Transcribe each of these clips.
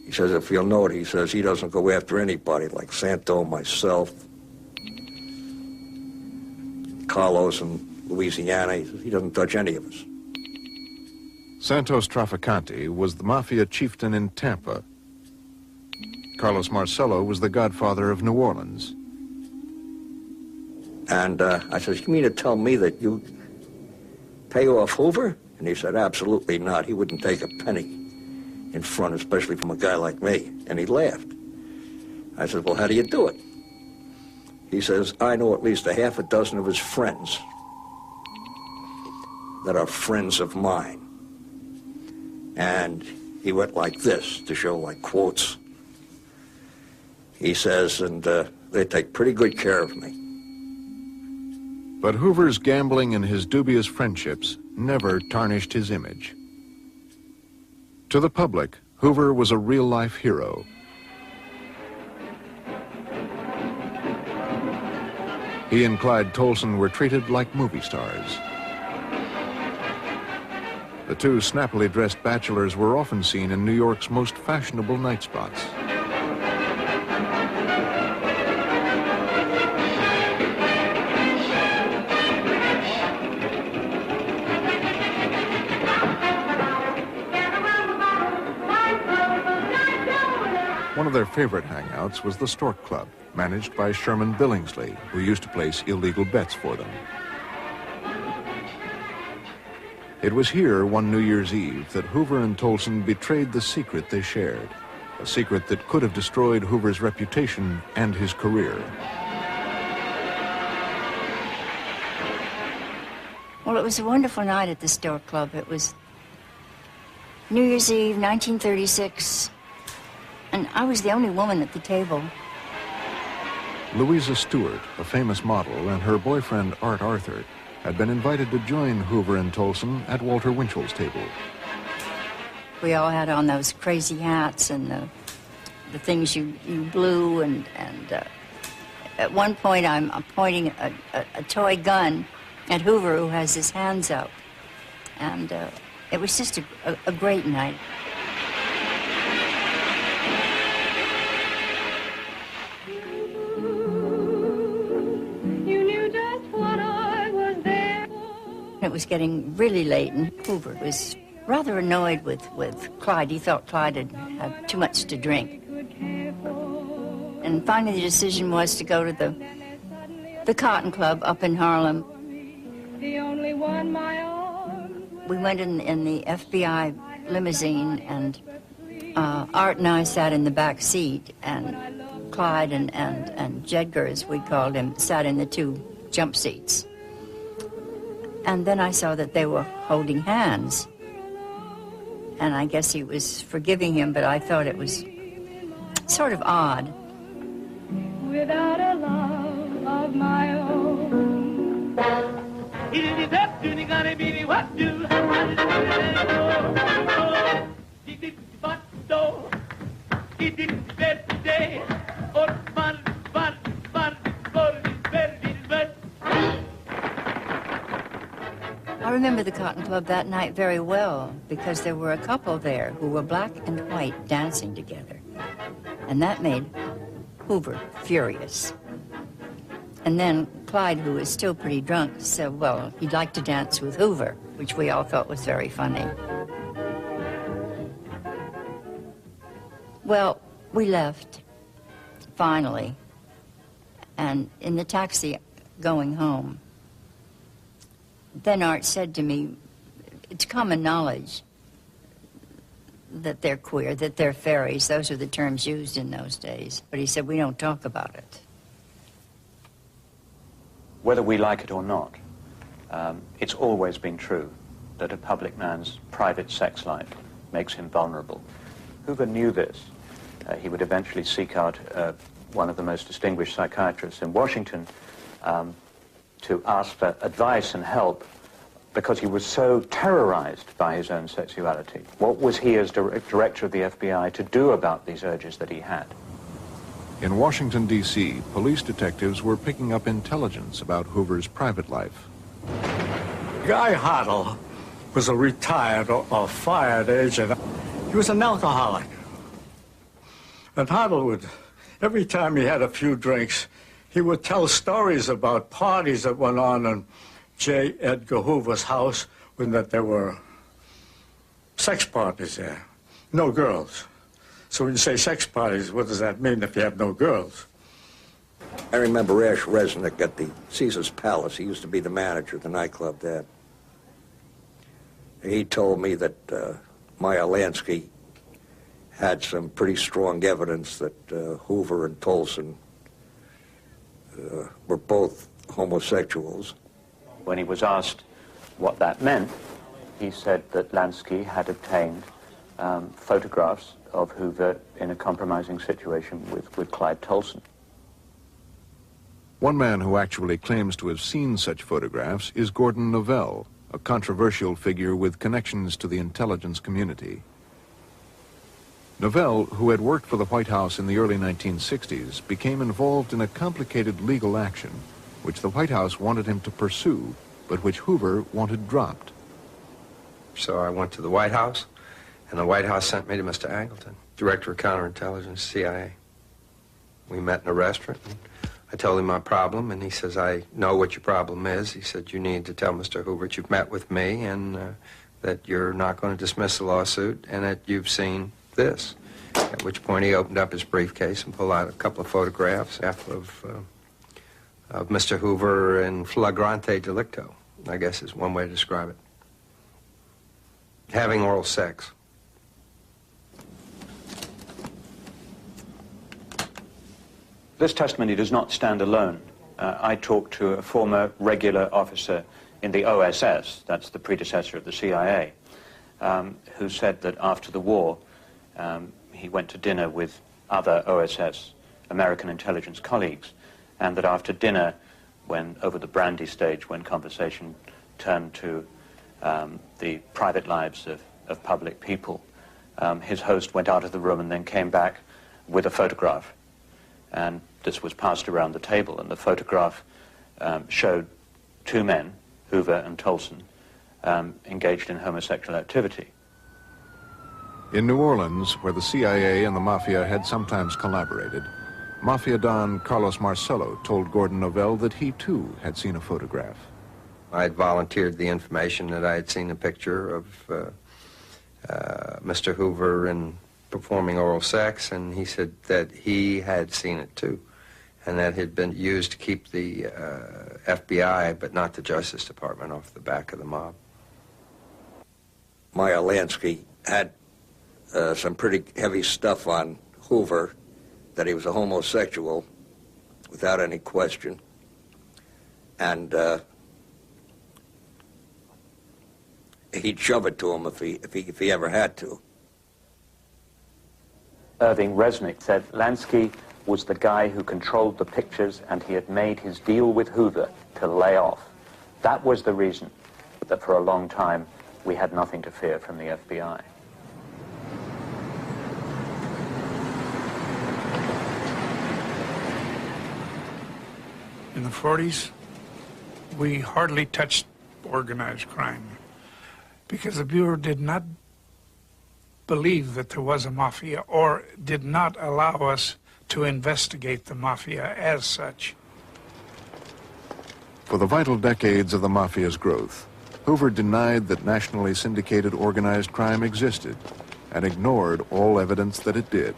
He says, if you'll note, he says he doesn't go after anybody like Santo, myself, Carlos in Louisiana. He says he doesn't touch any of us. Santos Traficante was the mafia chieftain in Tampa. Carlos Marcello was the godfather of New Orleans. And I said, you mean to tell me that you pay off Hoover? And he said, absolutely not. He wouldn't take a penny in front, especially from a guy like me. And he laughed. I said, well, how do you do it? He says, I know at least a half a dozen of his friends that are friends of mine. And he went like this to show like quotes. He says, and they take pretty good care of me. But Hoover's gambling and his dubious friendships never tarnished his image. To the public, Hoover was a real-life hero. He and Clyde Tolson were treated like movie stars. The two snappily dressed bachelors were often seen in New York's most fashionable night spots. One of their favorite hangouts was the Stork Club, managed by Sherman Billingsley, who used to place illegal bets for them. It was here one New Year's Eve that Hoover and Tolson betrayed the secret they shared, a secret that could have destroyed Hoover's reputation and his career. Well, it was a wonderful night at the Stork Club. It was New Year's Eve, 1936, and I was the only woman at the table. Louisa Stewart, a famous model, and her boyfriend Art Arthur had been invited to join Hoover and Tolson at Walter Winchell's table. We all had on those crazy hats and the things you blew, and at one point I'm pointing a toy gun at Hoover, who has his hands up, and it was just a great night. It was getting really late, and Hoover was rather annoyed with Clyde. He thought Clyde had too much to drink. And finally the decision was to go to the Cotton Club up in Harlem. We went in the FBI limousine, and Art and I sat in the back seat, and Clyde and Jedgar, as we called him, sat in the two jump seats. And then I saw that they were holding hands. And I guess he was forgiving him, but I thought it was sort of odd. Without a love of my own. I remember the Cotton Club that night very well, because there were a couple there who were black and white dancing together. And that made Hoover furious. And then Clyde, who was still pretty drunk, said, well, he'd like to dance with Hoover, which we all thought was very funny. Well, we left, finally, and in the taxi going home, then Art said to me, it's common knowledge that they're queer, that they're fairies. Those are the terms used in those days. But he said, we don't talk about it. Whether we like it or not, it's always been true that a public man's private sex life makes him vulnerable. Hoover knew this. He would eventually seek out one of the most distinguished psychiatrists in Washington to ask for advice and help, because he was so terrorized by his own sexuality. What was he, as director of the FBI, to do about these urges that he had? In Washington, D.C., police detectives were picking up intelligence about Hoover's private life. Guy Hoddle was a retired or fired agent. He was an alcoholic. And Hartle would, every time he had a few drinks, he would tell stories about parties that went on in J. Edgar Hoover's house when that there were sex parties there, no girls. So when you say sex parties, what does that mean if you have no girls? I remember Ash Resnick at the Caesar's Palace. He used to be the manager of the nightclub there. He told me that Meyer Lansky had some pretty strong evidence that Hoover and Tolson were both homosexuals. When he was asked what that meant, he said that Lansky had obtained photographs of Hoover in a compromising situation with Clyde Tolson. One man who actually claims to have seen such photographs is Gordon Novell, a controversial figure with connections to the intelligence community. Novell, who had worked for the White House in the early 1960s, became involved in a complicated legal action which the White House wanted him to pursue, but which Hoover wanted dropped. So I went to the White House, and the White House sent me to Mr. Angleton, Director of Counterintelligence, CIA. We met in a restaurant, and I told him my problem, and he says, I know what your problem is. He said, you need to tell Mr. Hoover that you've met with me and that you're not going to dismiss the lawsuit and that you've seen this. At which point he opened up his briefcase and pulled out a couple of photographs of Mr. Hoover in flagrante delicto, I guess is one way to describe it. Having oral sex. This testimony does not stand alone. I talked to a former regular officer in the OSS, that's the predecessor of the CIA, who said that after the war, he went to dinner with other OSS American intelligence colleagues, and that after dinner, when over the brandy stage, when conversation turned to the private lives of public people, his host went out of the room and then came back with a photograph. And this was passed around the table, and the photograph showed two men, Hoover and Tolson, engaged in homosexual activity. In New Orleans, where the CIA and the Mafia had sometimes collaborated, Mafia Don Carlos Marcello told Gordon Novell that he too had seen a photograph. I had volunteered the information that I had seen a picture of Mr. Hoover in performing oral sex, and he said that he had seen it too, and that had been used to keep the FBI, but not the Justice Department, off the back of the mob. Meyer Lansky had some pretty heavy stuff on Hoover, that he was a homosexual, without any question, and he'd shove it to him if he ever had to. Irving Resnick said Lansky was the guy who controlled the pictures, and he had made his deal with Hoover to lay off. That was the reason that for a long time we had nothing to fear from the FBI. In the 40s, we hardly touched organized crime because the Bureau did not believe that there was a mafia, or did not allow us to investigate the mafia as such. For the vital decades of the Mafia's growth, Hoover denied that nationally syndicated organized crime existed and ignored all evidence that it did.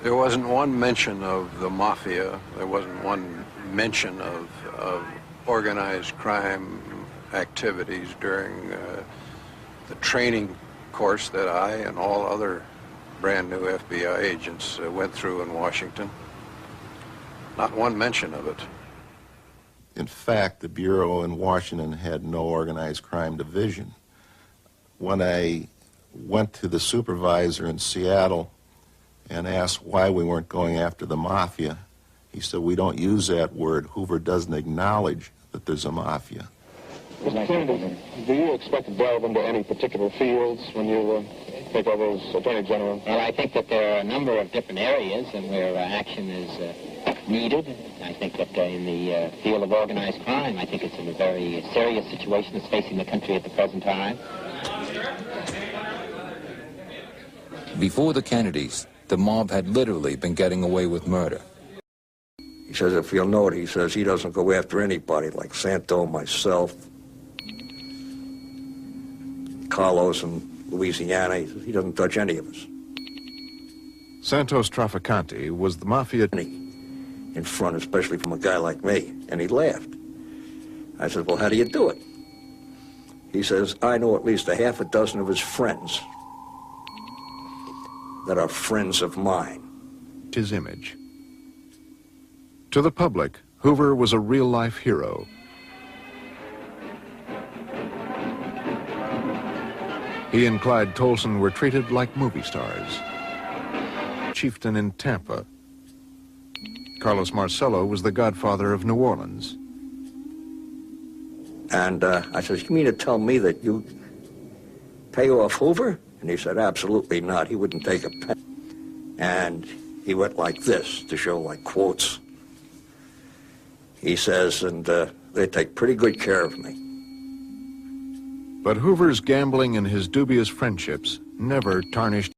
There wasn't one mention of the Mafia. There wasn't one mention of organized crime activities during the training course that I and all other brand new FBI agents went through in Washington. Not one mention of it. In fact, the Bureau in Washington had no organized crime division. When I went to the supervisor in Seattle and asked why we weren't going after the Mafia, he said, we don't use that word. Hoover doesn't acknowledge that there's a Mafia. Mr. Kennedy, do you expect to delve into any particular fields when you take over as Attorney General? Well, I think that there are a number of different areas and where action is needed. I think that in the field of organized crime, I think it's a very serious situation that's facing the country at the present time. Before the Kennedys, the mob had literally been getting away with murder. He says, if you'll note, he says he doesn't go after anybody like Santo, myself, Carlos in Louisiana. He says he doesn't touch any of us. Santos Traficante was the mafia In front, especially from a guy like me, and he laughed. I said, well, how do you do it? He says, I know at least a half a dozen of his friends that are friends of mine. his image. To the public, Hoover was a real-life hero. He and Clyde Tolson were treated like movie stars. Chieftain in Tampa. Carlos Marcello was the godfather of New Orleans. And I said, you mean to tell me that you pay off Hoover? And he said, absolutely not. He wouldn't take a penny. And he went like this to show like quotes. He says, and they take pretty good care of me. But Hoover's gambling and his dubious friendships never tarnished